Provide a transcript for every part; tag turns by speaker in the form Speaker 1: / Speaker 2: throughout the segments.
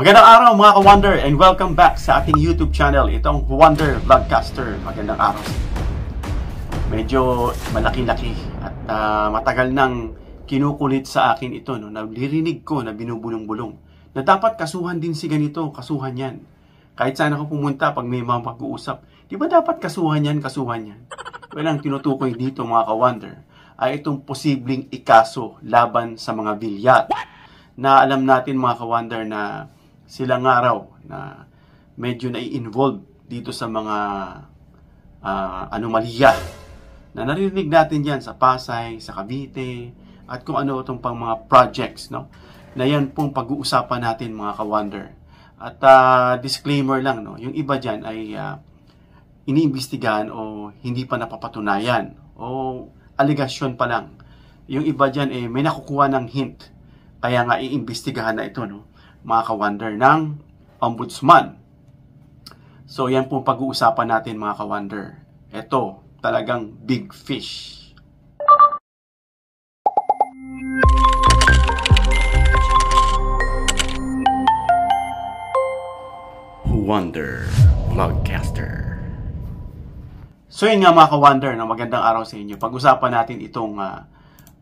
Speaker 1: Magandang araw mga ka-Wonder and welcome back sa ating YouTube channel. Itong Wonder Vlogcaster. Magandang araw. Medyo malaki-laki at matagal nang kinukulit sa akin ito. No? Naririnig ko na binubulong-bulong na dapat kasuhan din si ganito, kasuhan yan. Kahit saan ako pumunta pag may mga pag-uusap, di ba dapat kasuhan yan, kasuhan yan? Well, ang tinutukoy dito mga ka-Wonder ay itong posibleng ikaso laban sa mga bilyar. Na alam natin mga ka-Wonder na silang araw na medyo nai-involve dito sa mga anomalya na naririnig natin yan sa Pasay, sa Cavite, at kung ano itong pang mga projects, no? Na yan pong pag-uusapan natin mga ka-Wonder. At disclaimer lang, no? Yung iba dyan ay iniimbestigahan o hindi pa napapatunayan o aligasyon pa lang. Yung iba dyan may nakukuha ng hint, kaya nga iimbestigahan na ito, no? Mga ka-Wonder ng Ombudsman. So yan po pag-uusapan natin mga ka-Wonder. Ito talagang big fish. Wonder Vlogcaster. So yun nga mga ka-Wonder, na magandang araw sa inyo. Pag-usapan natin itong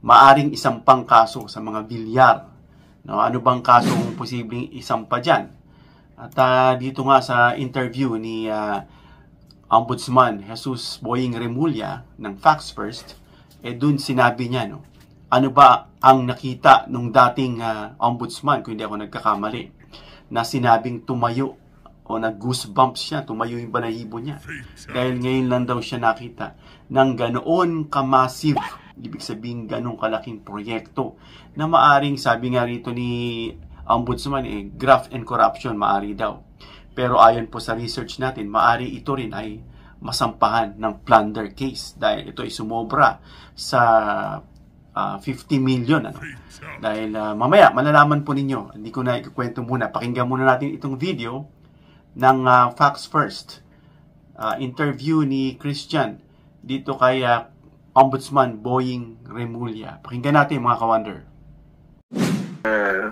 Speaker 1: maaring isang pang kaso sa mga bilyar. No, ano bang kasong posibleng isampa dyan? At dito nga sa interview ni Ombudsman Jesus Boying Remulla ng Facts First, dun sinabi niya, no, ano ba ang nakita nung dating Ombudsman, kung hindi ako nagkakamali, na sinabing tumayo o nag-goosebumps siya, tumayo yung balahibo niya. Dahil ngayon lang daw siya nakita ng ganoon ka-massive, ibig sabihin ganong kalaking proyekto na maaring, sabi nga rito ni Ombudsman, graft and corruption maari daw. Pero ayon po sa research natin, maari ito rin ay masampahan ng plunder case dahil ito ay sumobra sa 50 million. Ano? Dahil mamaya, malalaman po ninyo, hindi ko na ikukwento muna. Pakinggan muna natin itong video ng Facts First. Interview ni Christian dito kay Ombudsman Boying Remulla. Pakinggan natin mga ka-Wonder.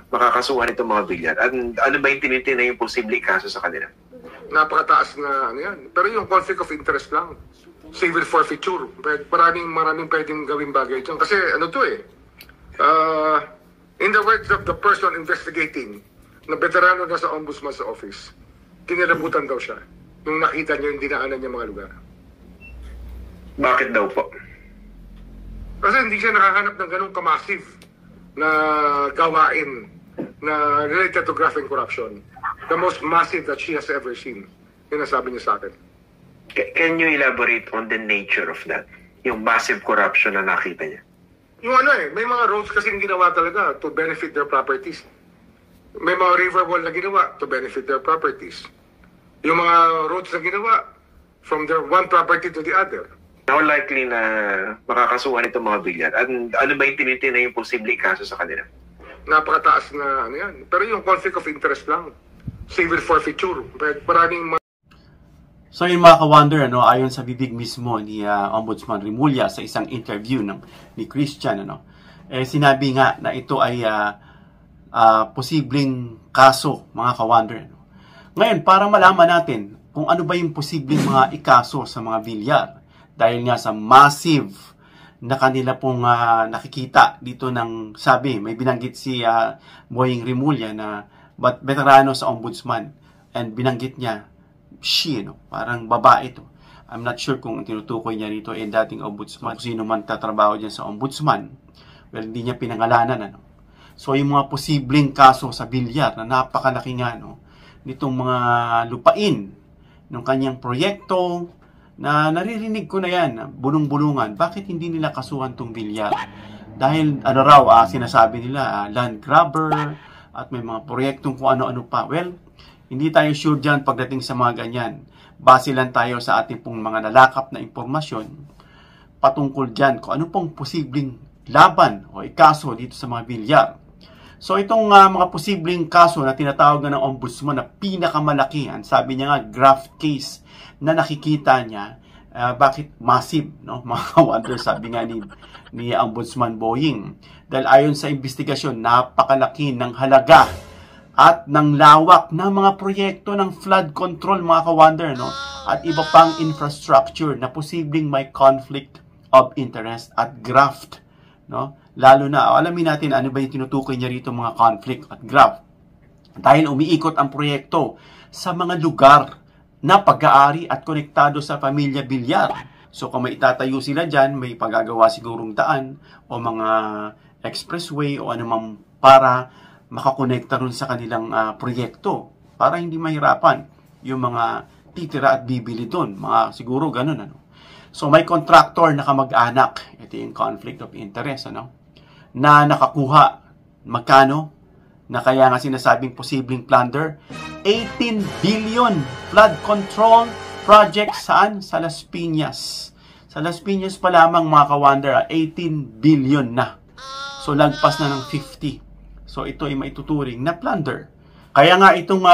Speaker 2: Makakasuhan itong mga bilyar. Ano ba yung tinitinay yung posibleng kaso sa kanila?
Speaker 3: Napakataas na ano yan. Pero yung conflict of interest lang. Civil forfeiture. Maraming pwedeng gawing bagay dyan. Kasi ano to in the words of the person investigating, na veterano na sa Ombudsman's office, kinirabutan daw siya nung nakita niya yung dinaanan niya mga lugar.
Speaker 2: Bakit daw po?
Speaker 3: Kasi hindi siya nakahanap ng ganong ka-massive na gawain na related to graft and corruption. The most massive that she has ever seen. Yun ang sabi niya sa akin.
Speaker 2: Can you elaborate on the nature of that? Yung massive corruption na nakita niya?
Speaker 3: Yung may mga roads kasing ginawa talaga to benefit their properties. May mga river wall na ginawa to benefit their properties. Yung mga roads na ginawa from their one property to the other.
Speaker 2: How likely na makakasuhan itong mga bilyar? Ano ba yung tinitinay yung posibleng kaso sa kanila?
Speaker 3: Napakataas na ano yan. Pero yung conflict of interest lang. Civil forfeiture.
Speaker 1: So yung mga ka-Wonder, ano, ayon sa bibig mismo ni Ombudsman Remulla sa isang interview ni Christian, ano, sinabi nga na ito ay posibleng kaso, mga ka-Wonder. Ano. Ngayon, para malaman natin kung ano ba yung posibleng mga ikaso sa mga bilyar, dahil nga sa massive na kanila pong nakikita dito ng sabi, may binanggit si Boying Remulla na veterano sa Ombudsman, and binanggit niya she, no? Parang babae to. I'm not sure kung tinutukoy niya rito dating Ombudsman. Kung sino man tatrabaho dyan sa Ombudsman, well, hindi niya pinangalanan. Ano? So, yung mga posibleng kaso sa bilyar na napakalaki nga, no? Nitong mga lupain ng kanyang proyekto, na naririnig ko na yan, bulong-bulungan, bakit hindi nila kasuhan tong bilyar? Dahil ano raw, sinasabi nila, land grabber, at may mga proyektong kung ano-ano pa. Well, hindi tayo sure dyan pagdating sa mga ganyan. Base lang tayo sa ating pong mga nalakap na impormasyon patungkol dyan kung ano pong posibleng laban o ikaso dito sa mga bilyar. So itong mga posibleng kaso na tinatawag ng Ombudsman na pinakamalaki, sabi niya nga graft case na nakikita niya, bakit massive, no? Mga ka-Wonder, sabi nga ni Ombudsman Boying. Dahil ayon sa investigasyon, napakalaki ng halaga at ng lawak ng mga proyekto ng flood control, mga ka-wonder, no? At iba pang infrastructure na posibleng may conflict of interest at graft, no? Lalo na, alamin natin ano ba yung tinutukoy niya rito, mga conflict at graft. Dahil umiikot ang proyekto sa mga lugar na pag-aari at konektado sa pamilya Villar. So kung may itatayo sila dyan, may pagagawa sigurong daan o mga expressway o anumang para makakonekta rin sa kanilang proyekto para hindi mahirapan yung mga titira at bibili doon. Mga siguro ganun, ano. So may contractor na kamag-anak, ito yung conflict of interest, ano, na nakakuha magkano, na kaya nga sinasabing posibleng plunder, 18 billion flood control project saan? Sa Las Piñas. Sa Las Piñas pa lamang, mga ka-wonder, 18 billion na. So lagpas na ng 50. So ito ay maituturing na plunder. Kaya nga itong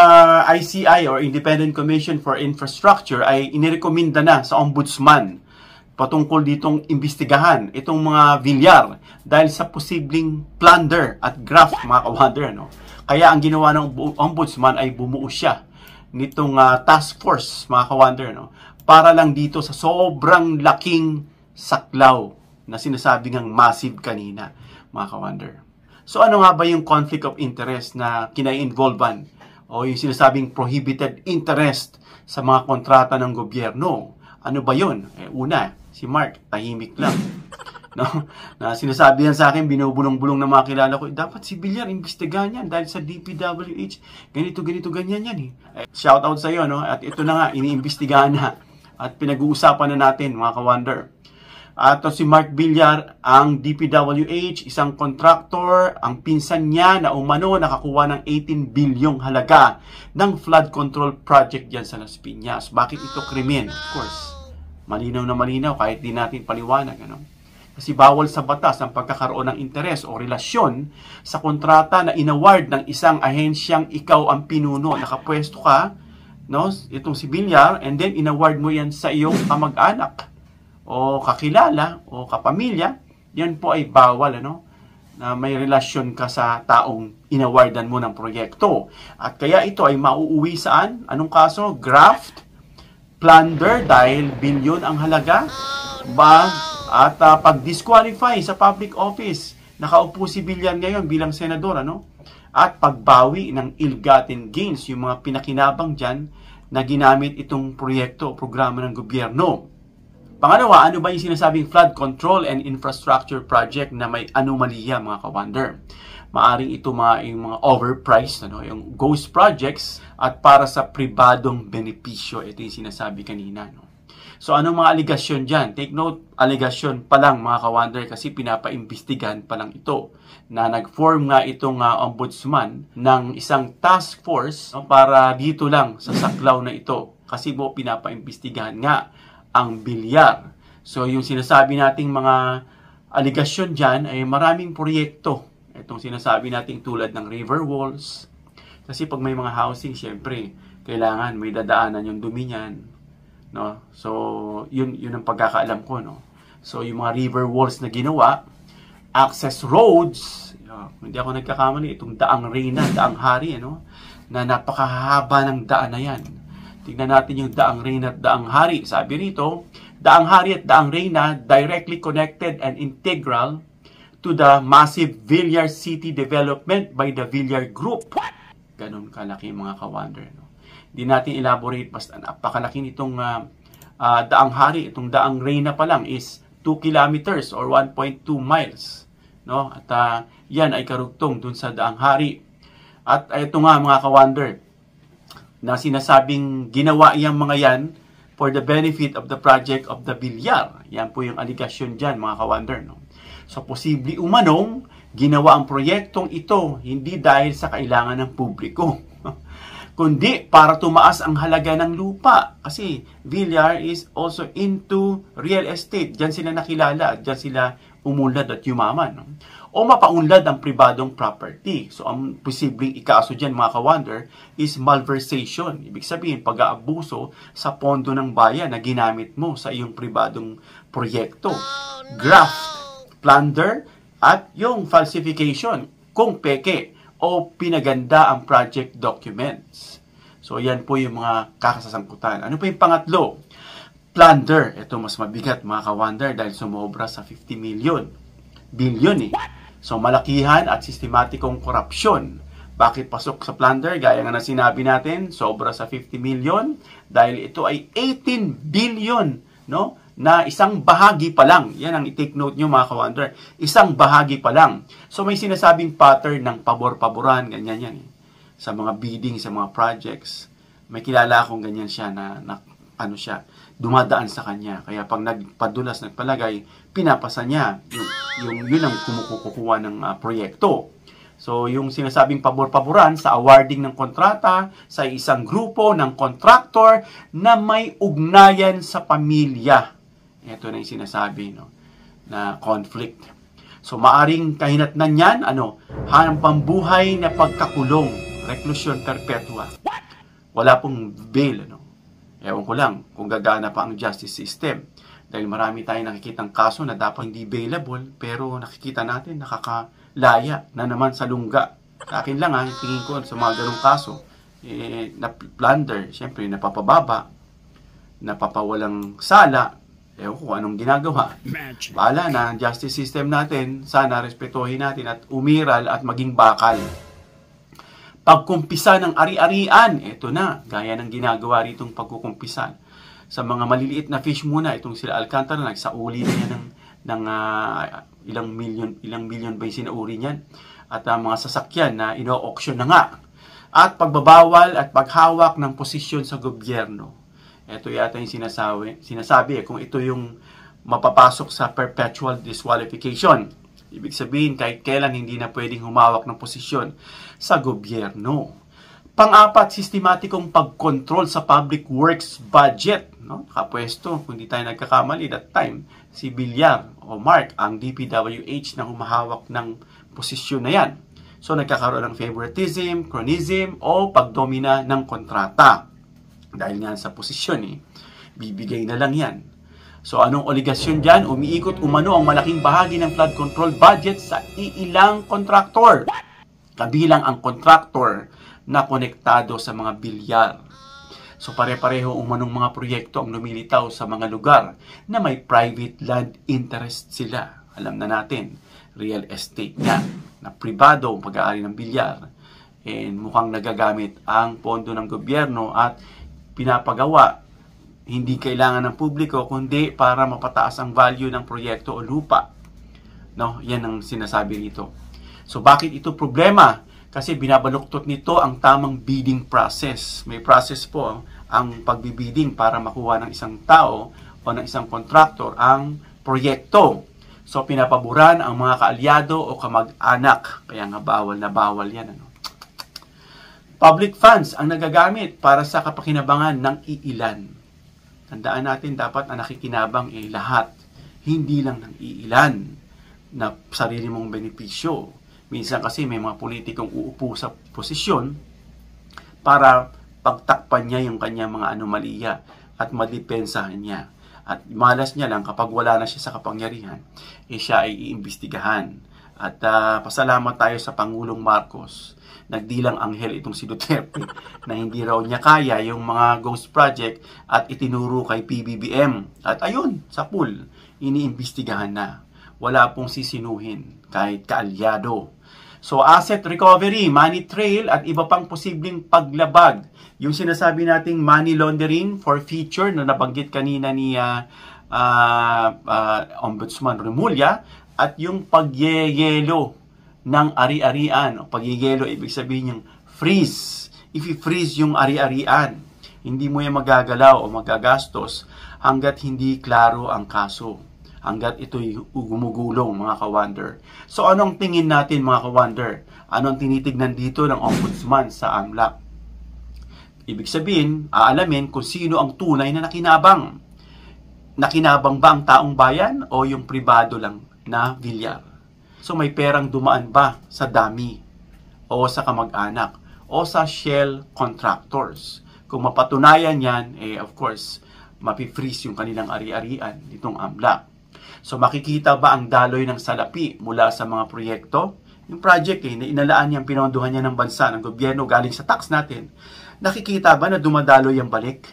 Speaker 1: ICI or Independent Commission for Infrastructure ay inirekomenda na sa Ombudsman patungkol ditong imbestigahan itong mga Villar dahil sa posibleng plunder at graft, mga ka-wonder, no? Kaya ang ginawa ng Ombudsman ay bumuo siya nitong task force, mga ka-wonder, no? Para lang dito sa sobrang laking saklaw na sinasabi ng massive kanina, mga ka-wonder. So ano nga ba yung conflict of interest na kinai-involvan o yung sinasabing prohibited interest sa mga kontrata ng gobyerno? Ano ba yun? Una, si Mark, tahimik lang. No? Na sinasabi yan sa akin, binubulong-bulong ng mga kilala ko, dapat si Villar, imbestigahan yan dahil sa DPWH, ganito, ganyan yan. Shout out sa iyo, no? At ito na nga, iniimbestigahan na at pinag-uusapan na natin, mga ka-wonder. At si Mark Villar, ang DPWH, isang contractor, ang pinsan niya na umano nakakuha ng 18 bilyong halaga ng flood control project dyan sa Las Piñas. Bakit ito krimen? Of course, malinaw na malinaw kahit di natin paliwanag. Ano? Kasi bawal sa batas ang pagkakaroon ng interes o relasyon sa kontrata na inaward ng isang ahensyang ikaw ang pinuno. Nakapwesto ka, no? Itong si Villar, and then inaward mo yan sa iyong kamag-anak o kakilala o kapamilya, yan po ay bawal, ano, na may relasyon ka sa taong inawardan mo ng proyekto. At kaya ito ay mauuwi saan? Anong kaso? Graft, plunder dahil bilyon ang halaga, at pag-disqualify sa public office. Nakaupo si Villar ngayon bilang senador, ano? At pagbawi ng ill-gotten gains, yung mga pinakinabang dyan na ginamit itong proyekto o programa ng gobyerno. Pangalawa, ano ba yung sinasabing flood control and infrastructure project na may anomalya, mga ka-wonder? Maaring ito yung mga overpriced, ano, yung ghost projects at para sa pribadong benepisyo. Ito yung sinasabi kanina, no? So, anong mga aligasyon dyan? Take note, aligasyon pa lang, mga ka-wonder, kasi pinapaimbestigahan pa lang ito. Na nag-form nga itong ombudsman ng isang task force, no, para dito lang sa saklaw na ito. Kasi po, pinapaimbestigahan nga ang Villar. So, yung sinasabi nating mga aligasyon dyan ay maraming proyekto. Itong sinasabi nating tulad ng river walls. Kasi pag may mga housing, syempre, kailangan may dadaanan yung dumi niyan. No? So, yun ang pagkakaalam ko. No? So, yung mga river walls na ginawa, access roads, hindi ako nagkakamali, itong Daang Reyna, Daang Hari, ano? Na napakahaba ng daan na yan. Tingnan natin yung Daang Reyna at Daang Hari. Sabi rito, Daang Hari at Daang Reyna directly connected and integral to the massive Villar City development by the Villar Group. Ganun kalaki, mga ka-wonder. No? Hindi natin elaborate, basta napakalaki nitong Daang Hari. Itong Daang Reyna pa lang is 2 kilometers or 1.2 miles. No? At yan ay karugtong dun sa Daang Hari. At ito nga, mga ka-wonder, na sinasabing ginawa yung mga yan for the benefit of the project of the Villar. Yan po yung aligasyon dyan, mga ka-wonder. No? So, posible umanong ginawa ang proyektong ito hindi dahil sa kailangan ng publiko, kundi para tumaas ang halaga ng lupa. Kasi Villar is also into real estate. Diyan sila nakilala, diyan sila umunlad at yumaman. No? O mapaunlad ang pribadong property. So, ang posibleng ikaso dyan, mga ka-wonder, is malversation. Ibig sabihin, pag-aabuso sa pondo ng bayan na ginamit mo sa iyong pribadong proyekto. Graft, plunder, at yung falsification, kung peke o pinaganda ang project documents. So, yan po yung mga kakasasangkutan. Ano pa yung pangatlo? Plunder. Ito mas mabigat mga ka-wonder dahil sumobra sa 50 billion eh. So, malakihan at sistematikong korupsyon. Bakit pasok sa plunder? Gaya nga na sinabi natin, sobra sa 50 million dahil ito ay 18 billion, no? Na isang bahagi pa lang. Yan ang i-take note nyo mga ka-wonder. Isang bahagi pa lang. So, may sinasabing pattern ng pabor-paboran, ganyan yan eh. Sa mga bidding, sa mga projects. May kilala akong ganyan siya na ano siya, dumadaan sa kanya. Kaya pag nagpadulas, nagpalagay, pinapasa niya. Yun ang kumukukuha ng proyekto. So, yung sinasabing pabor-paboran sa awarding ng kontrata sa isang grupo ng contractor na may ugnayan sa pamilya. Ito na yung sinasabi, no, na conflict. So, maaring kahinatnan yan, hanggang buhay na pagkakulong, reclusion perpetua. Wala pong bail, Ewan ko lang kung gagana pa ang justice system. Dahil marami tayong nakikitang kaso na dapat hindi bailable, pero nakikita natin nakakalaya na naman sa lungga. Sa akin lang tingin ko sa mga ganong kaso, na plunder, syempre napapababa, napapawalang sala, ewan ko anong ginagawa. Bahala na ang justice system natin, sana respetuhin natin at umiral at maging bakal. Pagkumpisa ng ari-arian, ito na, gaya ng ginagawa ritong pagkukumpisa. Sa mga maliliit na fish muna, itong sila Alcantara, nagsauli niya ng ilang milyon ba yung sinauri niyan. At mga sasakyan na ino-auction na nga. At pagbabawal at paghawak ng posisyon sa gobyerno. Ito yata yung sinasabi kung ito yung mapapasok sa perpetual disqualification. Ibig sabihin, kahit kailan hindi na pwedeng humawak ng posisyon sa gobyerno. Pang-apat, sistematikong pagkontrol sa public works budget. Nakapwesto, kung hindi tayo nagkakamali that time, si Villar o Mark, ang DPWH na humahawak ng posisyon na yan. So, nagkakaroon ng favoritism, cronyism, o pagdomina ng kontrata. Dahil nga sa posisyon, bibigay na lang yan. So, anong oligasyon dyan? Umiikot umano ang malaking bahagi ng flood control budget sa iilang kontraktor. Kabilang ang kontraktor na konektado sa mga bilyar. So, pare-pareho umanong mga proyekto ang lumilitaw sa mga lugar na may private land interest sila. Alam na natin, real estate nga, na pribado ang pag-aari ng bilyar. And mukhang nagagamit ang pondo ng gobyerno at pinapagawa hindi kailangan ng publiko, kundi para mapataas ang value ng proyekto o lupa. Yan ang sinasabi rito. So, bakit ito problema? Kasi binabaluktot nito ang tamang bidding process. May process po ang pagbibidding para makuha ng isang tao o ng isang contractor ang proyekto. So, pinapaboran ang mga kaalyado o kamag-anak. Kaya nga bawal na bawal yan. Public funds ang nagagamit para sa kapakinabangan ng iilan. Tandaan natin dapat ang nakikinabang lahat. Hindi lang ng iilan na sarili mong benepisyo. Minsan kasi may mga politikong uupo sa posisyon para pagtakpan niya yung kanyang mga anomalya at madipensahan niya. At malas niya lang kapag wala na siya sa kapangyarihan, siya ay iimbestigahan. At pasalamat tayo sa Pangulong Marcos. Nagdilang anghel itong si Duterte na hindi raw niya kaya yung mga ghost project at itinuro kay PBBM. At ayun, sa pool, iniimbestigahan na. Wala pong sisinuhin kahit kaalyado. So, asset recovery, money trail at iba pang posibleng paglabag. Yung sinasabi nating money laundering for future na nabanggit kanina ni Ombudsman Remulla at yung pagyeyelo ng ari-arian. O pagyeyelo, ibig sabihin yung freeze. If you freeze yung ari-arian, hindi mo yan magagalaw o magagastos hanggat hindi klaro ang kaso. Hanggat ito'y gumugulong, mga ka-wonder. So, anong tingin natin, mga ka-wonder? Anong tinitignan dito ng Ombudsman sa AMLAC? Ibig sabihin, aalamin kung sino ang tunay na nakinabang. Nakinabang ba ang taong bayan o yung pribado lang na Villar? So, may perang dumaan ba sa dami o sa kamag-anak o sa shell contractors? Kung mapatunayan yan, of course, mapi-freeze yung kanilang ari-arian nitong AMLAC. So, makikita ba ang daloy ng salapi mula sa mga proyekto? yung project na inalaan niya, pinondohan niya ng bansa, ng gobyerno, galing sa tax natin, nakikita ba na dumadalo yung balik?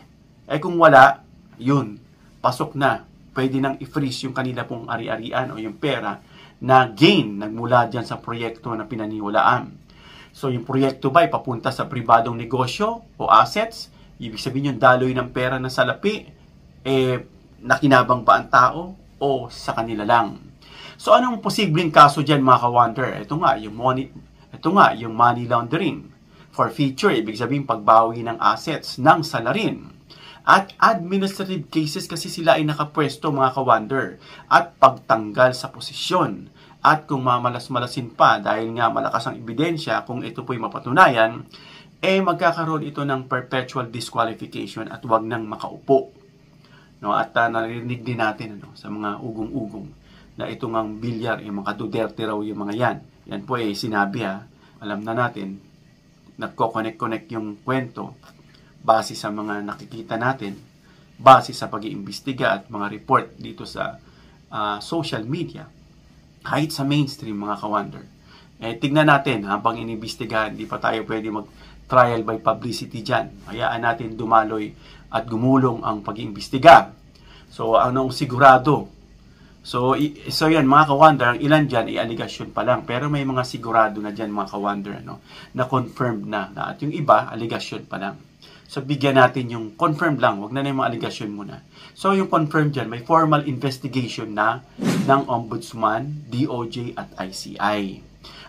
Speaker 1: Kung wala, yun, pasok na. Pwede nang i-freeze yung kanila pong ari-arian o yung pera na gain nagmula dyan sa proyekto na pinaniwalaan. So, yung proyekto ba ay papunta sa pribadong negosyo o assets? Ibig sabihin yung daloy ng pera na salapi, nakinabang ba ang tao o sa kanila lang? So, anong posibleng kaso dyan mga ka-wonder? Ito nga, yung money laundering. Forfeiture, ibig sabihin pagbawi ng assets ng salarin. At administrative cases kasi sila ay nakapwesto mga ka-wonder. At pagtanggal sa posisyon. At kung mamalas-malasin pa dahil nga malakas ang ebidensya, kung ito po'y mapatunayan, magkakaroon ito ng perpetual disqualification at wag nang makaupo. No? At narinig din natin sa mga ugong-ugong na itong ang bilyar, yung mga Duterte raw yung mga yan. Yan po sinabi alam na natin, nagko-connect yung kwento base sa mga nakikita natin, base sa pag-iimbestiga at mga report dito sa social media, kahit sa mainstream mga ka-wonder. Tignan natin, habang inimbestigahan, hindi pa tayo pwede mag-trial by publicity dyan. Hayaan natin dumaloy at gumulong ang pag-iimbestiga. So, anong sigurado? So yan mga ka-wonder, ang ilan dyan ay aligasyon pa lang. Pero may mga sigurado na dyan mga ka-wonder, na confirmed na. At yung iba, aligasyon pa lang. So bigyan natin yung confirmed lang. Huwag na yung mga aligasyon muna. So yung confirmed dyan, may formal investigation na ng Ombudsman, DOJ at ICI.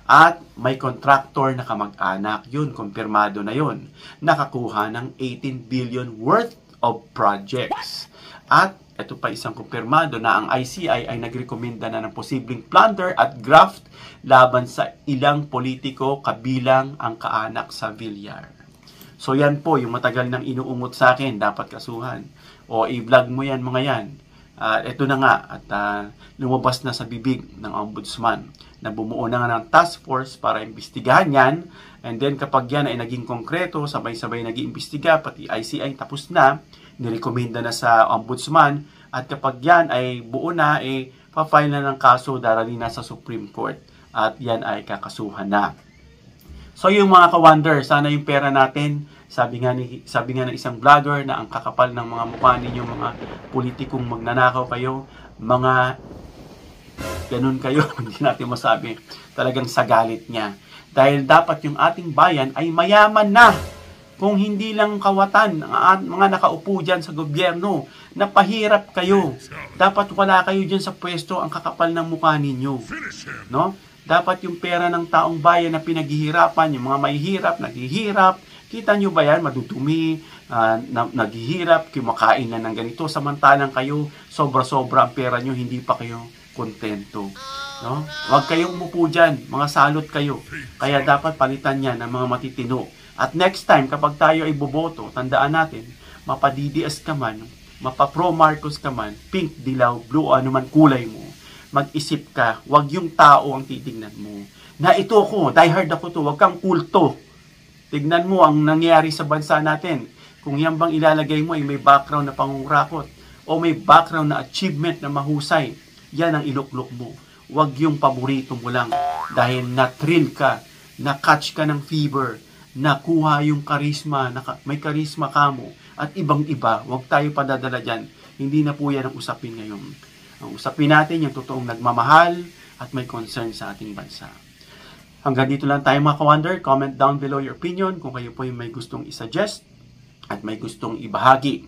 Speaker 1: At may contractor na kamag-anak. Yun, kumpirmado na yun. Nakakuha ng 18 billion worth of projects. At ito pa isang kumpirmado na ang ICI ay nagrekomenda na ng posibleng plunder at graft laban sa ilang politiko kabilang ang kaanak sa Villar. So yan po, yung matagal nang inuungot sa akin, dapat kasuhan. O i-vlog mo yan mga yan. Ito na nga, at lumabas na sa bibig ng Ombudsman na bumuo na nga ng task force para imbestigahan yan. And then kapag yan ay naging konkreto, sabay-sabay nag-iimbestiga, pati ICI tapos na, nirekomenda na sa Ombudsman, at kapag yan ay buo na, pa-file na ng kaso, darali na sa Supreme Court, at yan ay kakasuhan na. So yung mga ka-wonder, sana yung pera natin, sabi nga ng isang vlogger na ang kakapal ng mga mukha ninyo, mga politikong magnanakaw kayo, mga ganun kayo, hindi natin masabi, talagang sa galit niya. Dahil dapat yung ating bayan ay mayaman na. Kung hindi lang kawatan, mga nakaupo dyan sa gobyerno, napahirap kayo. Dapat wala kayo dyan sa pwesto, ang kakapal ng mukha ninyo. No? Dapat yung pera ng taong bayan na pinaghihirapan, yung mga mahihirap, naghihirap, kita nyo ba yan? Madudumi, naghihirap, kumakain na ng ganito, samantalang kayo, sobra-sobra ang pera nyo, hindi pa kayo kontento. No? Huwag kayong umupo dyan, mga salot kayo. Kaya dapat palitan yan ng mga matitino. At next time, kapag tayo ay boboto, tandaan natin, mapa-DDS ka man, mapa-pro Marcos ka man, pink, dilaw, blue, o anuman kulay mo, mag-isip ka, wag yung tao ang titignan mo. Na ito ako, diehard ako to, wag kang kulto. Tignan mo ang nangyayari sa bansa natin. Kung yan bang ilalagay mo ay may background na pangungurakot, o may background na achievement na mahusay, yan ang iluklok mo. Wag yung paborito mo lang, dahil na-thrill ka, na-catch ka ng fever, nakuha yung karisma, may karisma ka mo, at ibang-iba, huwag tayo padadala dyan. Hindi na po yan ang usapin ngayon. Ang usapin natin yung totoong nagmamahal at may concern sa ating bansa. Hanggang dito lang tayo mga ka-wonder. Comment down below your opinion kung kayo po yung may gustong isuggest at may gustong ibahagi.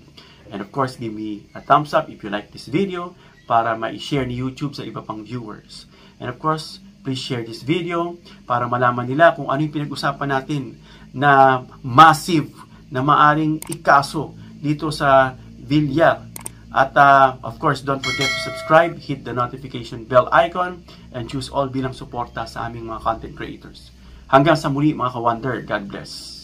Speaker 1: And of course, give me a thumbs up if you like this video para ma-share ni YouTube sa iba pang viewers. And of course, please share this video para malaman nila kung ano yung pinag-usapan natin na massive na maaring ikaso dito sa Villar. At of course, don't forget to subscribe, hit the notification bell icon, and choose all bilang suporta sa aming mga content creators. Hanggang sa muli mga ka-wonder, God bless.